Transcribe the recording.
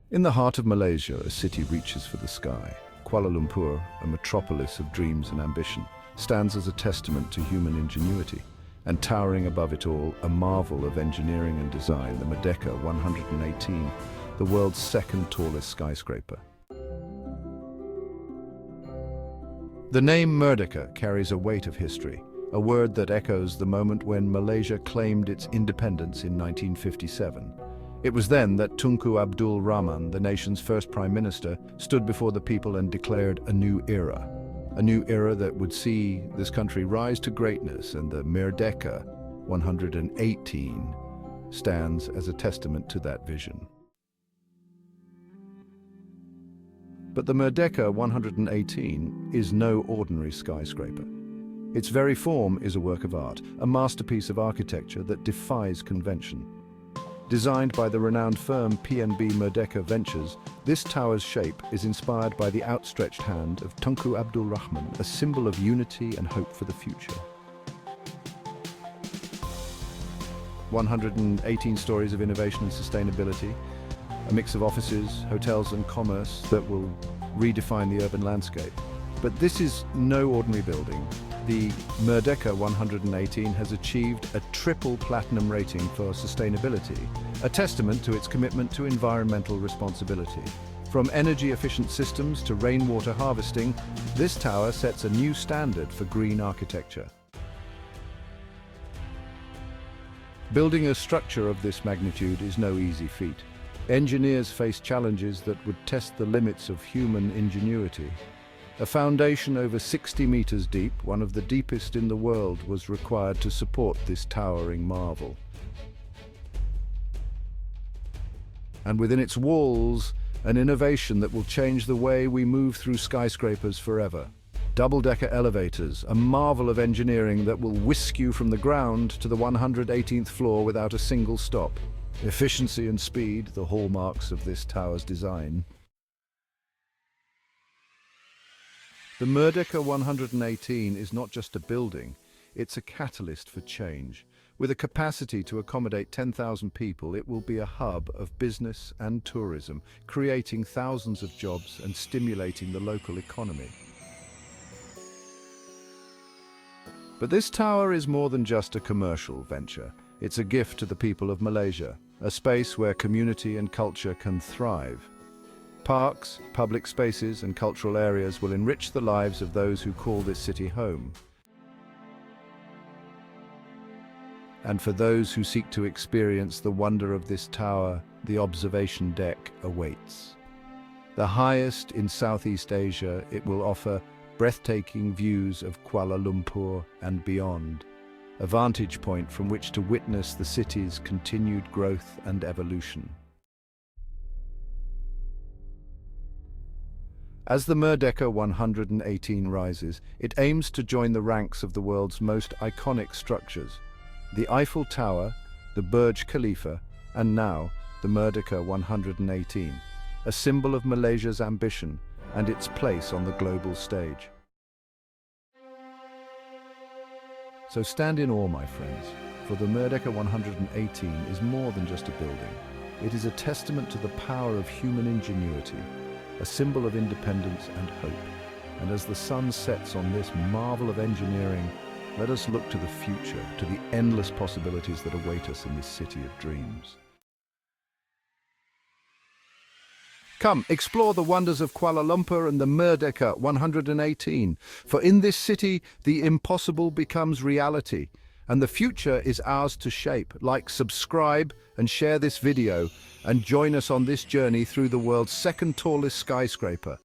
In the heart of Malaysia, a city reaches for the sky. Kuala Lumpur, a metropolis of dreams and ambition, stands as a testament to human ingenuity. And towering above it all, a marvel of engineering and design, the Merdeka 118, the world's second tallest skyscraper. The name Merdeka carries a weight of history, a word that echoes the moment when Malaysia claimed its independence in 1957. It was then that Tunku Abdul Rahman, the nation's first prime minister, stood before the people and declared a new era that would see this country rise to greatness, and the Merdeka 118 stands as a testament to that vision. But the Merdeka 118 is no ordinary skyscraper. Its very form is a work of art, a masterpiece of architecture that defies convention. Designed by the renowned firm PNB Merdeka Ventures, this tower's shape is inspired by the outstretched hand of Tunku Abdul Rahman, a symbol of unity and hope for the future. 118 stories of innovation and sustainability, a mix of offices, hotels and commerce that will redefine the urban landscape. But this is no ordinary building. The Merdeka 118 has achieved a triple platinum rating for sustainability, a testament to its commitment to environmental responsibility. From energy-efficient systems to rainwater harvesting, this tower sets a new standard for green architecture. Building a structure of this magnitude is no easy feat. Engineers face challenges that would test the limits of human ingenuity. A foundation over 60 meters deep, one of the deepest in the world, was required to support this towering marvel. And within its walls, an innovation that will change the way we move through skyscrapers forever. Double-decker elevators, a marvel of engineering that will whisk you from the ground to the 118th floor without a single stop. Efficiency and speed, the hallmarks of this tower's design. The Merdeka 118 is not just a building, it's a catalyst for change. With a capacity to accommodate 10,000 people, it will be a hub of business and tourism, creating thousands of jobs and stimulating the local economy. But this tower is more than just a commercial venture. It's a gift to the people of Malaysia, a space where community and culture can thrive. Parks, public spaces and cultural areas will enrich the lives of those who call this city home. And for those who seek to experience the wonder of this tower, the observation deck awaits. The highest in Southeast Asia, it will offer breathtaking views of Kuala Lumpur and beyond, a vantage point from which to witness the city's continued growth and evolution. As the Merdeka 118 rises, it aims to join the ranks of the world's most iconic structures. The Eiffel Tower, the Burj Khalifa, and now the Merdeka 118, a symbol of Malaysia's ambition and its place on the global stage. So stand in awe, my friends, for the Merdeka 118 is more than just a building. It is a testament to the power of human ingenuity, a symbol of independence and hope. And as the sun sets on this marvel of engineering, let us look to the future, to the endless possibilities that await us in this city of dreams. Come, explore the wonders of Kuala Lumpur and the Merdeka 118, for in this city, the impossible becomes reality, and the future is ours to shape. Like, subscribe, and share this video, and join us on this journey through the world's second tallest skyscraper.